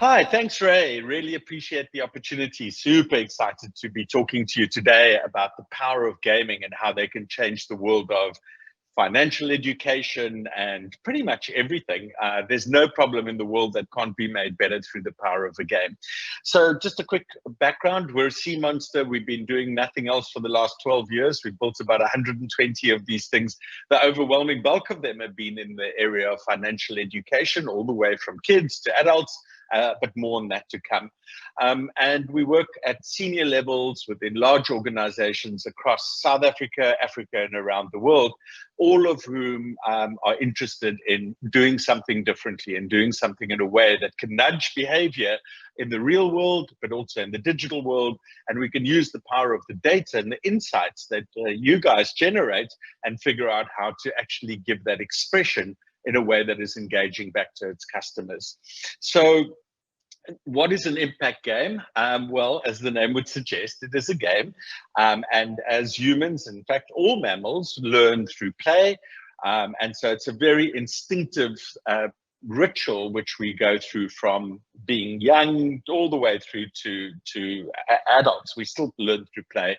Hi, thanks, Ray. Really appreciate the opportunity. Super excited to be talking to you today about the power of gaming and how they can change the world of financial education and pretty much everything. There's no problem in the world that can't be made better through the power of a game. So just a quick background. We're a sea monster. We've been doing nothing else for the last 12 years. We've built about 120 of these things. The overwhelming bulk of them have been in the area of financial education, all the way from kids to adults. But more on that to come. And we work at senior levels within large organizations across South Africa, Africa, and around the world, all of whom are interested in doing something differently and doing something in a way that can nudge behavior in the real world, but also in the digital world. And we can use the power of the data and the insights that you guys generate and figure out how to actually give that expression in a way that is engaging back to its customers. So what is an impact game? Well, as the name would suggest, it is a game. And as humans, in fact, all mammals learn through play. And so it's a very instinctive ritual which we go through from being young all the way through to adults. We still learn through play.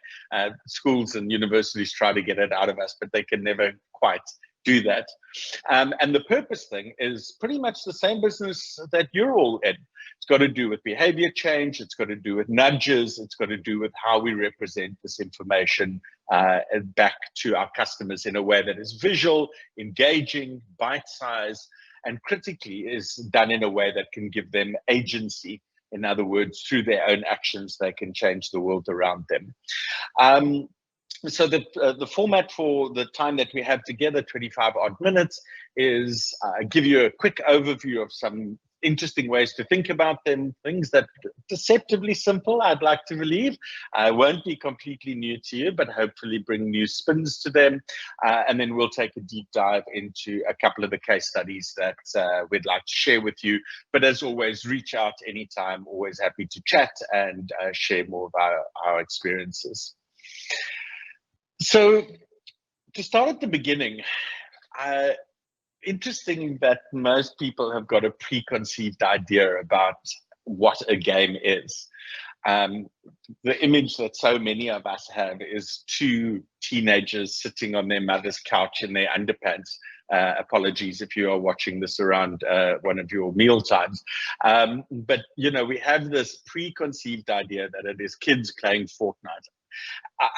Schools and universities try to get it out of us, but they can never quite do that. And the purpose thing is pretty much the same business that you're all in. It's got to do with behavior change. It's got to do with nudges. It's got to do with how we represent this information back to our customers in a way that is visual, engaging, bite-sized, and critically is done in a way that can give them agency. In other words, through their own actions, they can change the world around them. So the format for the time that we have together, 25 odd minutes, is give you a quick overview of some interesting ways to think about them, things that are deceptively simple, I'd like to believe, won't be completely new to you, but hopefully bring new spins to them. And then we'll take a deep dive into a couple of the case studies that we'd like to share with you. But as always, reach out anytime, always happy to chat and share more of our experiences. So to start at the beginning, interesting that most people have got a preconceived idea about what a game is. The image that so many of us have is two teenagers sitting on their mother's couch in their underpants. Apologies if you are watching this around one of your meal times. But, you know, we have this preconceived idea that it is kids playing Fortnite.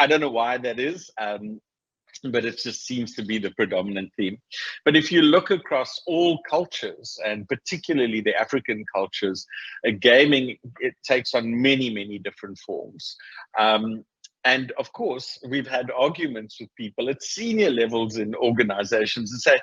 I don't know why that is, but it just seems to be the predominant theme. But if you look across all cultures, and particularly the African cultures, gaming, it takes on many, many different forms. And of course, we've had arguments with people at senior levels in organizations and say,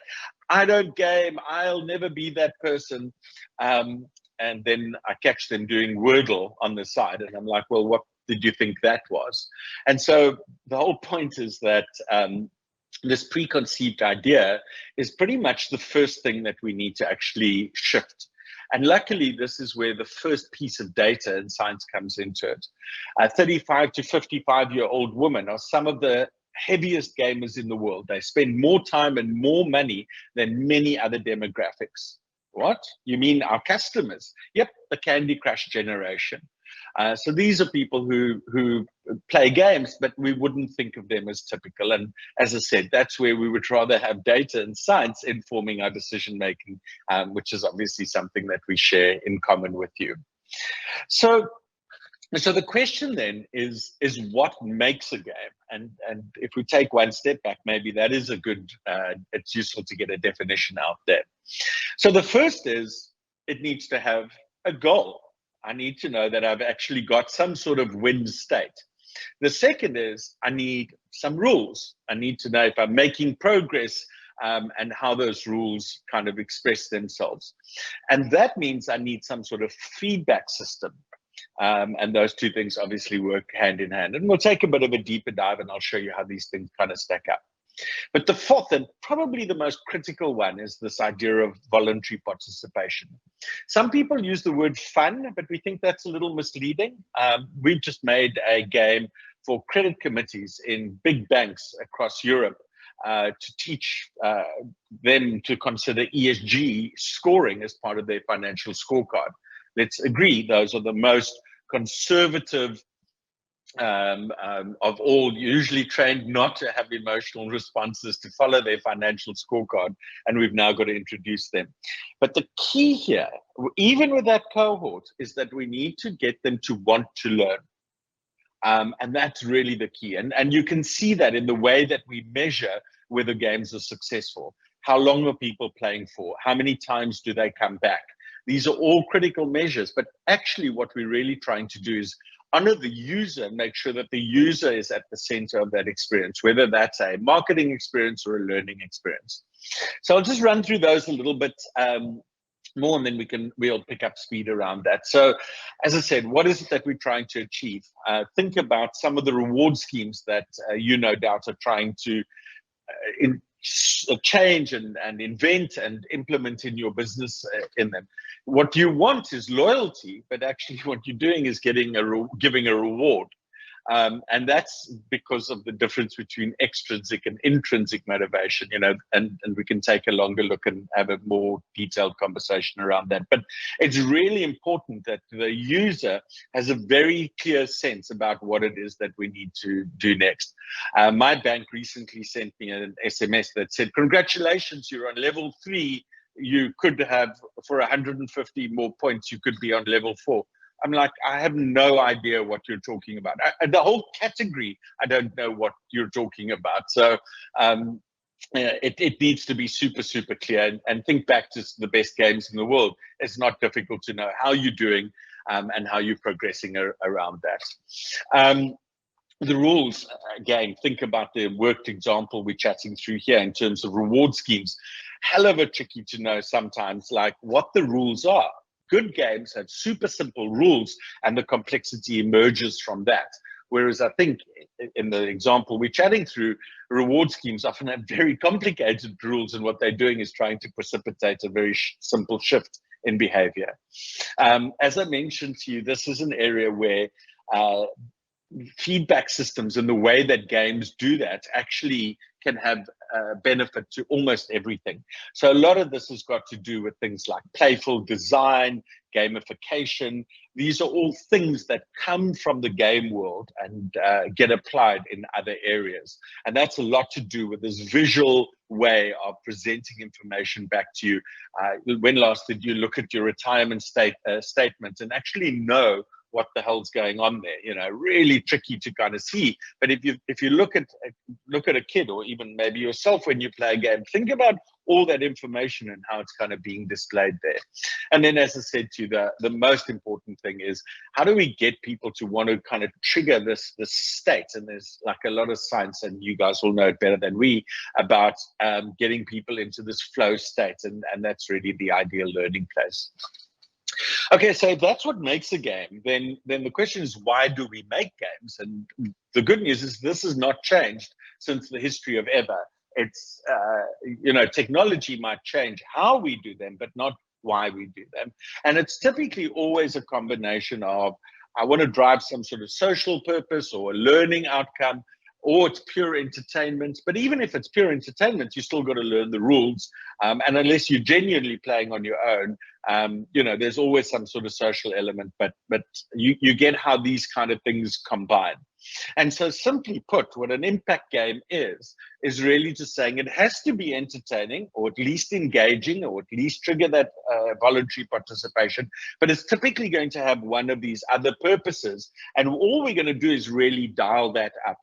I don't game, I'll never be that person. And then I catch them doing Wordle on the side, and I'm like, well, what did you think that was? And so the whole point is that this preconceived idea is pretty much the first thing that we need to actually shift. And luckily, this is where the first piece of data and science comes into it. 35 to 55-year-old women are some of the heaviest gamers in the world. They spend more time and more money than many other demographics. What? You mean our customers? Yep, the Candy Crush generation. So these are people who play games, but we wouldn't think of them as typical. And as I said, that's where we would rather have data and science informing our decision making, which is obviously something that we share in common with you. So the question then is what makes a game? And if we take one step back, maybe that is a good, it's useful to get a definition out there. So the first is it needs to have a goal. I need to know that I've actually got some sort of win state. The second is I need some rules. I need to know if I'm making progress and how those rules kind of express themselves. And that means I need some sort of feedback system. And those two things obviously work hand in hand. And we'll take a bit of a deeper dive and I'll show you how these things kind of stack up. But the fourth and probably the most critical one is this idea of voluntary participation. Some people use the word fun, but we think that's a little misleading. We've just made a game for credit committees in big banks across Europe to teach them to consider ESG scoring as part of their financial scorecard. let's agree, those are the most conservative of all, usually trained not to have emotional responses, to follow their financial scorecard, and we've now got to introduce them. But the key here, even with that cohort, is that we need to get them to want to learn. And that's really the key. And you can see that in the way that we measure whether games are successful. How long are people playing for? How many times do they come back? These are all critical measures, but actually what we're really trying to do is honor the user and make sure that the user is at the center of that experience, whether that's a marketing experience or a learning experience. So I'll just run through those a little bit more, and then we'll pick up speed around that. So as I said, what is it that we're trying to achieve? Think about some of the reward schemes that you no doubt are trying to change and invent and implement in your business in them. What you want is loyalty, but actually what you're doing is giving a reward. And that's because of the difference between extrinsic and intrinsic motivation, and we can take a longer look and have a more detailed conversation around that. But it's really important that the user has a very clear sense about what it is that we need to do next. My bank recently sent me an SMS that said, "Congratulations, you're on level 3. You could have, for 150 more points, you could be on level 4. I'm like, I have no idea what you're talking about. The whole category, I don't know what you're talking about. So it needs to be super, super clear. And think back to the best games in the world. It's not difficult to know how you're doing and how you're progressing around that. The rules, again, think about the worked example we're chatting through here in terms of reward schemes. Hell of a tricky to know sometimes, like what the rules are. Good games have super simple rules and the complexity emerges from that. Whereas I think in the example we're chatting through, reward schemes often have very complicated rules, and what they're doing is trying to precipitate a very simple shift in behavior. As I mentioned to you, this is an area where feedback systems and the way that games do that actually can have benefit to almost everything. So a lot of this has got to do with things like playful design, gamification. These are all things that come from the game world and get applied in other areas. And that's a lot to do with this visual way of presenting information back to you. When last did you look at your retirement statement and actually know what the hell's going on there? Really tricky to kind of see. But if you look at a kid, or even maybe yourself when you play a game, think about all that information and how it's kind of being displayed there. And then, as I said to you, the most important thing is, how do we get people to want to kind of trigger this state? And there's like a lot of science, and you guys will know it better than we, about getting people into this flow state, and that's really the ideal learning place. Okay, so if that's what makes a game, then the question is, why do we make games? And the good news is this has not changed since the history of ever. It's, technology might change how we do them, but not why we do them. And it's typically always a combination of, I want to drive some sort of social purpose or a learning outcome, or it's pure entertainment. But even if it's pure entertainment, you still got to learn the rules. And unless you're genuinely playing on your own, there's always some sort of social element, but you get how these kind of things combine. And so simply put, what an impact game is really just saying it has to be entertaining, or at least engaging, or at least trigger that voluntary participation. But it's typically going to have one of these other purposes. And all we're going to do is really dial that up.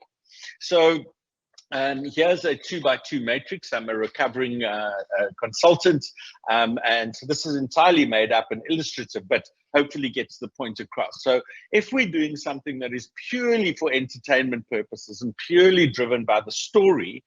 So here's a 2x2 matrix. I'm a recovering consultant, and so this is entirely made up and illustrative, but hopefully gets the point across. So if we're doing something that is purely for entertainment purposes and purely driven by the story,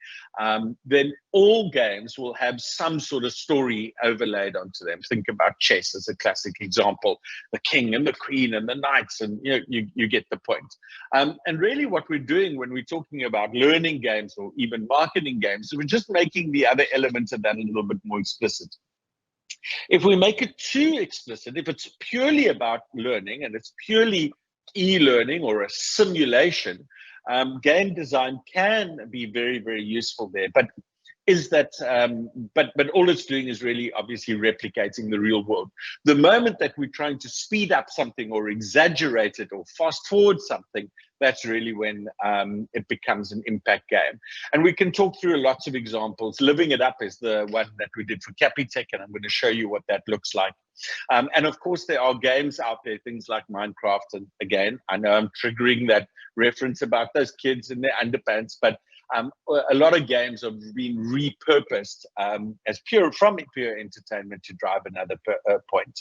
then all games will have some sort of story overlaid onto them. Think about chess as a classic example, the king and the queen and the knights, and you get the point. And really what we're doing when we're talking about learning games or even marketing games, we're just making the other elements of that a little bit more explicit. If we make it too explicit, if it's purely about learning and it's purely e-learning or a simulation, game design can be very, very useful there. But is that, but all it's doing is really obviously replicating the real world. The moment that we're trying to speed up something or exaggerate it or fast forward something, that's really when it becomes an impact game. And we can talk through lots of examples. Living It Up is the one that we did for Capitec, and I'm going to show you what that looks like. And of course, there are games out there, things like Minecraft. And again, I know I'm triggering that reference about those kids in their underpants, but a lot of games have been repurposed as pure entertainment to drive another point.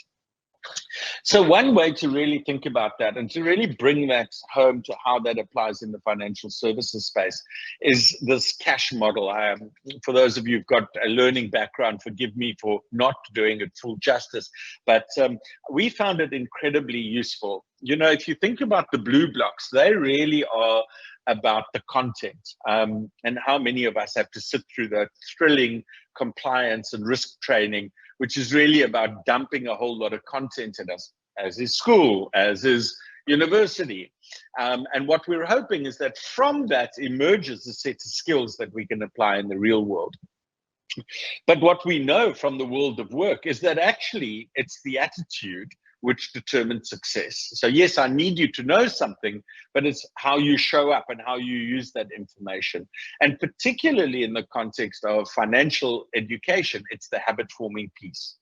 So one way to really think about that and to really bring that home to how that applies in the financial services space is this cash model. For those of you who've got a learning background, forgive me for not doing it full justice, but we found it incredibly useful. You know, if you think about the blue blocks, they really are about the content, and how many of us have to sit through the thrilling compliance and risk training, which is really about dumping a whole lot of content in us, as is school, as is university. And what we're hoping is that from that emerges a set of skills that we can apply in the real world. But what we know from the world of work is that actually it's the attitude which determines success. So yes, I need you to know something, but it's how you show up and how you use that information. And particularly in the context of financial education, it's the habit forming piece.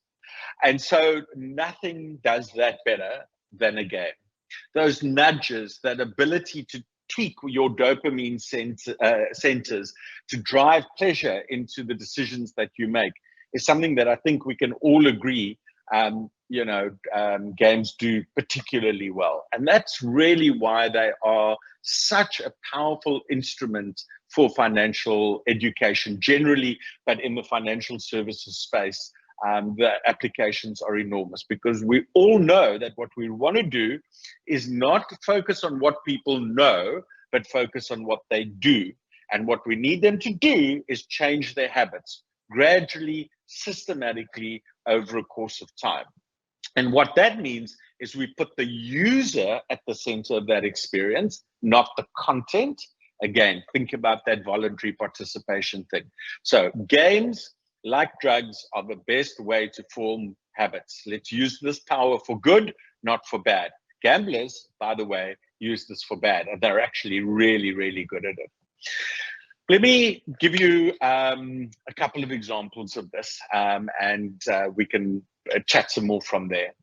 And so nothing does that better than a game. Those nudges, that ability to tweak your dopamine centers to drive pleasure into the decisions that you make is something that I think we can all agree games do particularly well. And that's really why they are such a powerful instrument for financial education generally, but in the financial services space, the applications are enormous, because we all know that what we want to do is not focus on what people know, but focus on what they do. And what we need them to do is change their habits gradually, systematically, over a course of time. And what that means is we put the user at the center of that experience, not the content. Again, think about that voluntary participation thing. So games, like drugs, are the best way to form habits. Let's use this power for good, not for bad. Gamblers, by the way, use this for bad, and they're actually really, really good at it. Let me give you a couple of examples of this, and we can chat some more from there.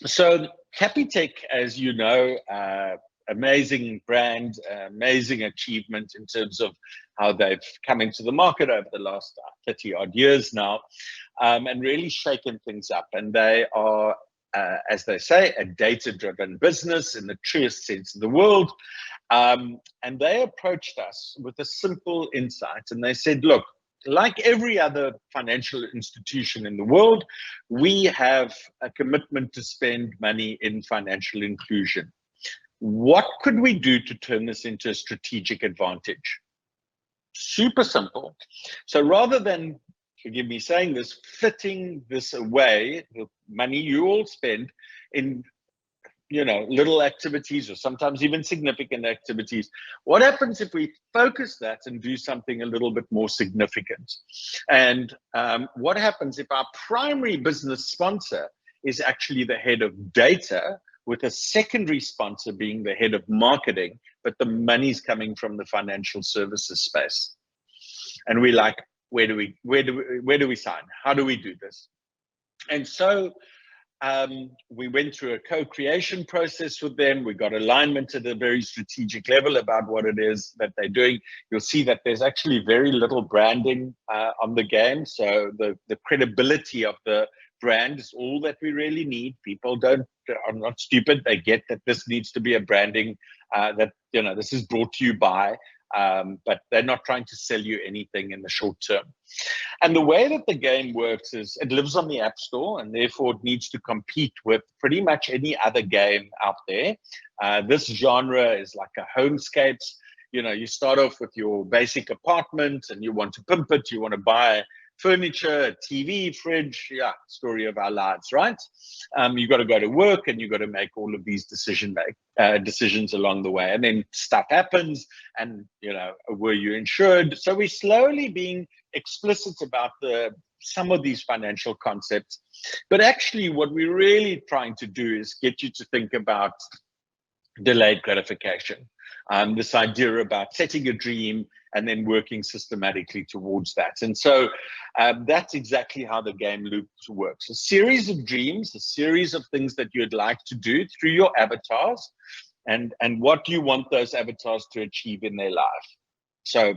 So Capitec, as you know, amazing brand, amazing achievement in terms of how they've come into the market over the last 30 odd years now, and really shaken things up. And they are, as they say, a data-driven business in the truest sense of the word. And they approached us with a simple insight, and they said, look, like every other financial institution in the world, we have a commitment to spend money in financial inclusion. What could we do to turn this into a strategic advantage? Super simple. So rather than, forgive me saying this, fitting this away, the money you all spend in little activities or sometimes even significant activities, what happens if we focus that and do something a little bit more significant? And what happens if our primary business sponsor is actually the head of data, with a secondary sponsor being the head of marketing, but the money's coming from the financial services space? And we're like, where do we sign? How do we do this? And so we went through a co-creation process with them. We got alignment at a very strategic level about what it is that they're doing. You'll see that there's actually very little branding on the game. So the credibility of the brand is all that we really need. People are not stupid. They get that this needs to be a branding that, this is brought to you by, but they're not trying to sell you anything in the short term. And the way that the game works is it lives on the App Store, and therefore it needs to compete with pretty much any other game out there. This genre is like a homescapes. You start off with your basic apartment and you want to pimp it. You want to buy furniture, a TV, fridge, story of our lives, right? You got to go to work and you got to make all of these decisions along the way, and then stuff happens, and were you insured? So we're slowly being explicit about some of these financial concepts. But actually, what we're really trying to do is get you to think about delayed gratification. This idea about setting a dream and then working systematically towards that. And so that's exactly how the game loop works. A series of dreams, a series of things that you'd like to do through your avatars, and what you want those avatars to achieve in their life. So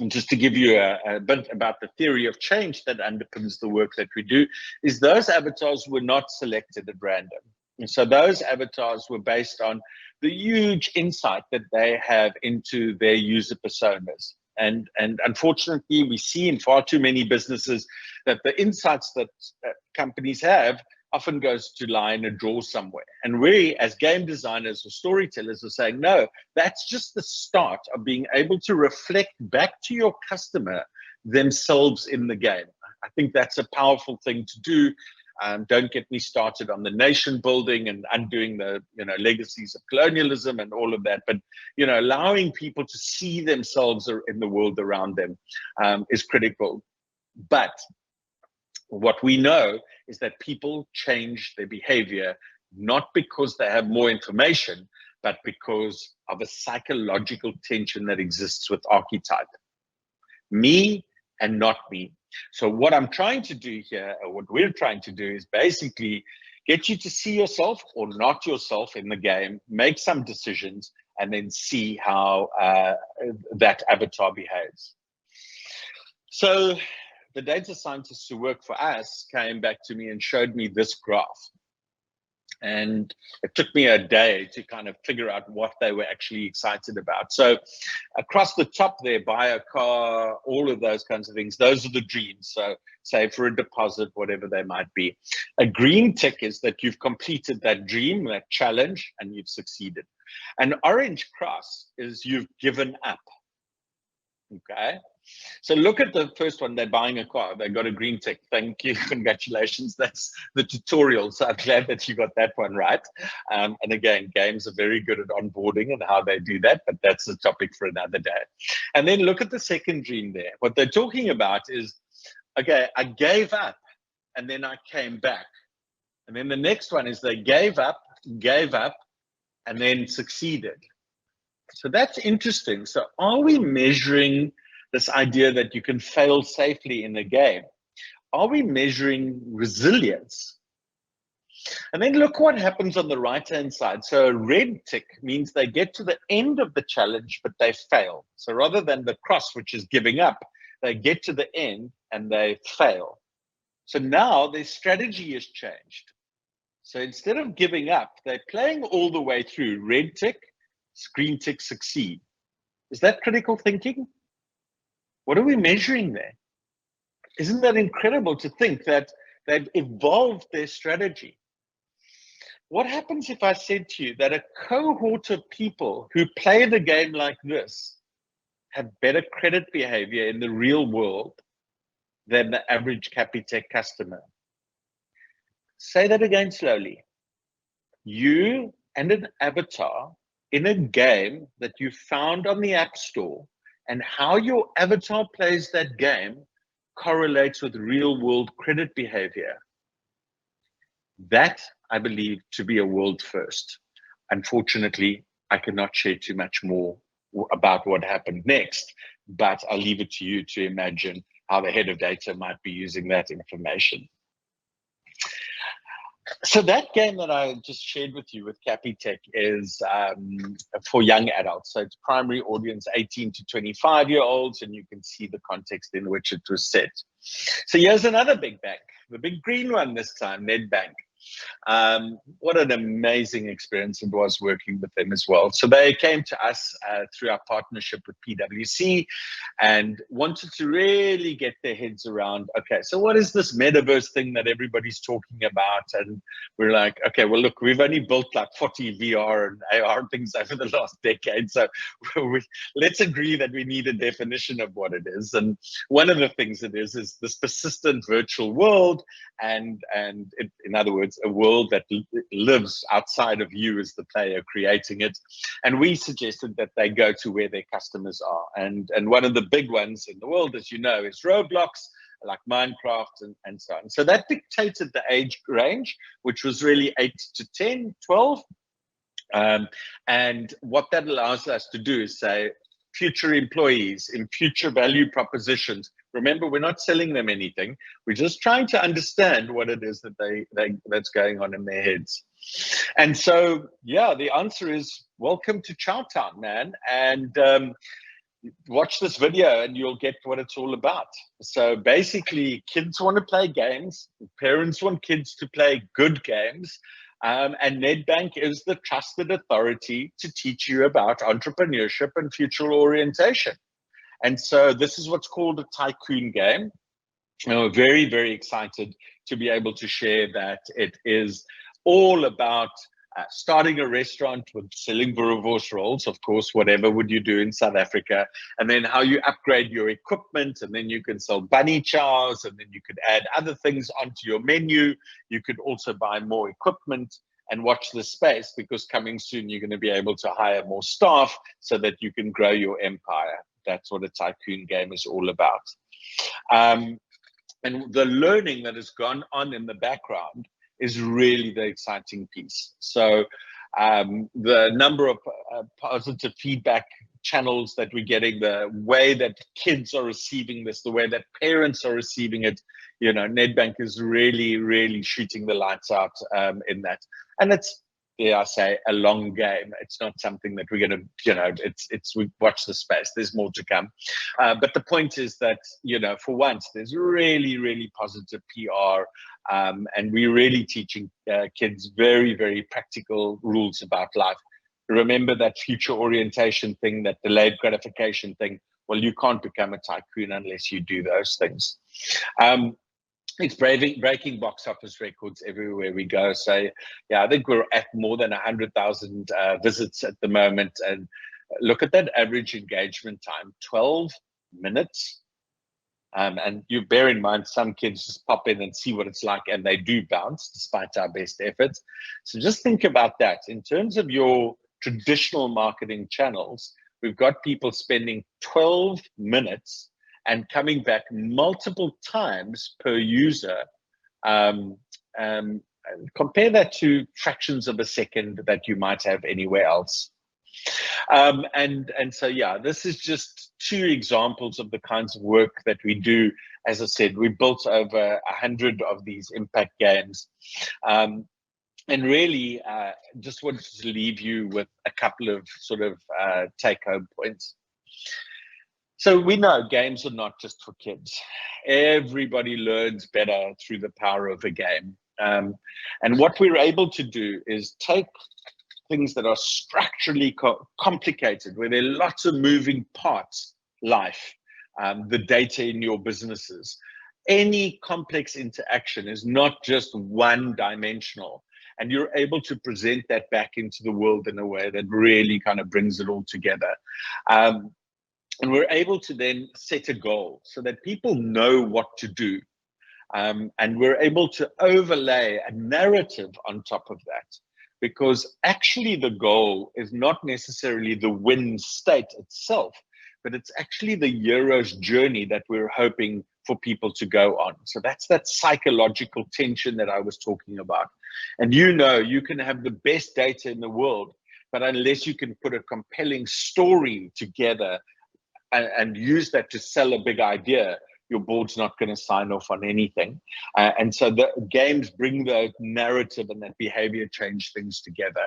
just to give you a bit about the theory of change that underpins the work that we do, is those avatars were not selected at random. And so those avatars were based on the huge insight that they have into their user personas. And unfortunately, we see in far too many businesses that the insights that companies have often goes to lie in a drawer somewhere. And we, as game designers or storytellers, are saying, no, that's just the start of being able to reflect back to your customer themselves in the game. I think that's a powerful thing to do. Don't get me started on the nation building and undoing the legacies of colonialism and all of that. But allowing people to see themselves in the world around them is critical. But what we know is that people change their behavior not because they have more information, but because of a psychological tension that exists with archetype. Me and not me. So what I'm trying to do here, or what we're trying to do, is basically get you to see yourself or not yourself in the game, make some decisions, and then see how that avatar behaves. So the data scientists who work for us came back to me and showed me this graph. And it took me a day to kind of figure out what they were actually excited about. So across the top there, buy a car, all of those kinds of things, those are the dreams. So save for a deposit, whatever they might be. A green tick is that you've completed that dream, that challenge, and you've succeeded. An orange cross is you've given up. Okay. So look at the first one. They're buying a car. They got a green tick. Thank you. Congratulations. That's the tutorial. So I'm glad that you got that one right. And again, games are very good at onboarding and how they do that, but that's a topic for another day. And then look at the second dream there. What they're talking about is, okay, I gave up and then I came back. And then the next one is they gave up, and then succeeded. So that's interesting. So are we measuring this idea that you can fail safely in the game? Are we measuring resilience? And then look what happens on the right-hand side. So a red tick means they get to the end of the challenge, but they fail. So rather than the cross, which is giving up, they get to the end and they fail. So now their strategy has changed. So instead of giving up, they're playing all the way through. Red tick, green tick, succeed. Is that critical thinking? What are we measuring there? Isn't that incredible to think that they've evolved their strategy? What happens if I said to you that a cohort of people who play the game like this have better credit behavior in the real world than the average Capitec customer? Say that again slowly. You and an avatar in a game that you found on the App Store, and how your avatar plays that game correlates with real world credit behavior. That I believe to be a world first. Unfortunately, I cannot share too much more about what happened next, but I'll leave it to you to imagine how the head of data might be using that information. So that game that I just shared with you with Capitec is for young adults. So it's primary audience 18 to 25-year-olds, and you can see the context in which it was set. So here's another big bank, the big green one this time, Nedbank. What an amazing experience it was working with them as well. So they came to us through our partnership with PwC and wanted to really get their heads around, okay, so what is this metaverse thing that everybody's talking about? And we're like, okay, well, look, we've only built like 40 VR and AR things over the last decade. So let's agree that we need a definition of what it is. And one of the things it is this persistent virtual world. And it, in other words, it's a world that lives outside of you as the player creating it. And we suggested that they go to where their customers are. And one of the big ones in the world, as you know, is Roblox, like Minecraft and so on. So that dictated the age range, which was really 8 to 10, 12. And what that allows us to do is say, future employees in future value propositions. Remember, we're not selling them anything. We're just trying to understand what it is that that's going on in their heads. And so, yeah, the answer is welcome to Chowtown, man. And watch this video and you'll get what it's all about. So basically, kids want to play games. Parents want kids to play good games. And Nedbank is the trusted authority to teach you about entrepreneurship and future orientation. And so this is what's called a tycoon game. And we're very, very excited to be able to share that it is all about starting a restaurant with selling boerewors rolls, of course, whatever would you do in South Africa, and then how you upgrade your equipment, and then you can sell bunny chows, and then you could add other things onto your menu. You could also buy more equipment and watch this space, because coming soon you're going to be able to hire more staff so that you can grow your empire. That's what a tycoon game is all about. And the learning that has gone on in the background is really the exciting piece. So the number of positive feedback channels that we're getting, the way that kids are receiving this, the way that parents are receiving it, you know, Nedbank is really, really shooting the lights out in that. And it's, dare I say, a long game. It's not something that we're going to, you know, we watch the space. There's more to come. But the point is that, you know, for once, there's really, really positive PR. And we're really teaching kids very, very practical rules about life. Remember that future orientation thing, that delayed gratification thing. Well, you can't become a tycoon unless you do those things. It's breaking box office records everywhere we go. So, yeah, I think we're at more than 100,000 visits at the moment. And look at that average engagement time, 12 minutes. And you bear in mind, some kids just pop in and see what it's like, and they do bounce despite our best efforts. So just think about that. In terms of your traditional marketing channels, we've got people spending 12 minutes and coming back multiple times per user. Compare that to fractions of a second that you might have anywhere else. And so, yeah, this is just 2 examples of the kinds of work that we do. As I said, we built over 100 of these impact games. And really just wanted to leave you with a couple of sort of take-home points. So we know games are not just for kids. Everybody learns better through the power of a game. And what we're able to do is take things that are structurally complicated, where there are lots of moving parts, life, the data in your businesses. Any complex interaction is not just one-dimensional. And you're able to present that back into the world in a way that really kind of brings it all together. And we're able to then set a goal so that people know what to do. And we're able to overlay a narrative on top of that, because actually the goal is not necessarily the win state itself, but it's actually the hero's journey that we're hoping for people to go on. So that's that psychological tension that I was talking about. And you know, you can have the best data in the world, but unless you can put a compelling story together and use that to sell a big idea, your board's not going to sign off on anything. And so the games bring the narrative and that behavior change things together.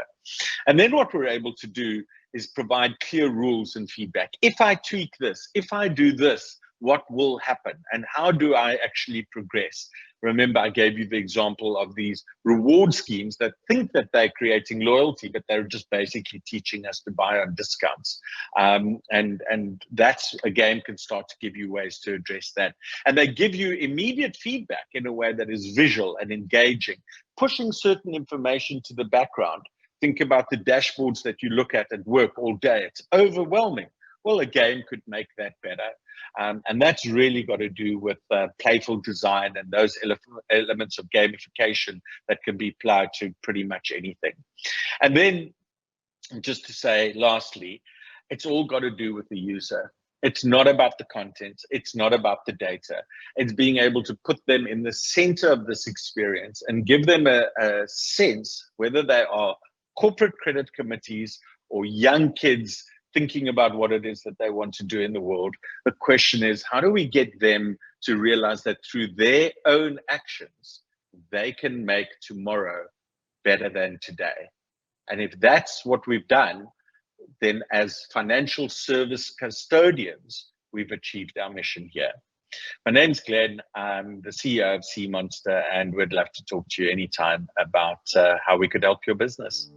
And then what we're able to do is provide clear rules and feedback. If I tweak this, if I do this, what will happen? And how do I actually progress? Remember, I gave you the example of these reward schemes that think that they're creating loyalty, but they're just basically teaching us to buy on discounts. And that's, a game can start to give you ways to address that. And they give you immediate feedback in a way that is visual and engaging, pushing certain information to the background. Think about the dashboards that you look at work all day. It's overwhelming. Well, a game could make that better. And that's really got to do with playful design and those elements of gamification that can be applied to pretty much anything. And then just to say, lastly, it's all got to do with the user. It's not about the content. It's not about the data. It's being able to put them in the center of this experience and give them a sense, whether they are corporate credit committees or young kids thinking about what it is that they want to do in the world. The question is, how do we get them to realize that through their own actions, they can make tomorrow better than today? And if that's what we've done, then as financial service custodians, we've achieved our mission here. My name's Glenn. I'm the CEO of Sea Monster, and we'd love to talk to you anytime about how we could help your business.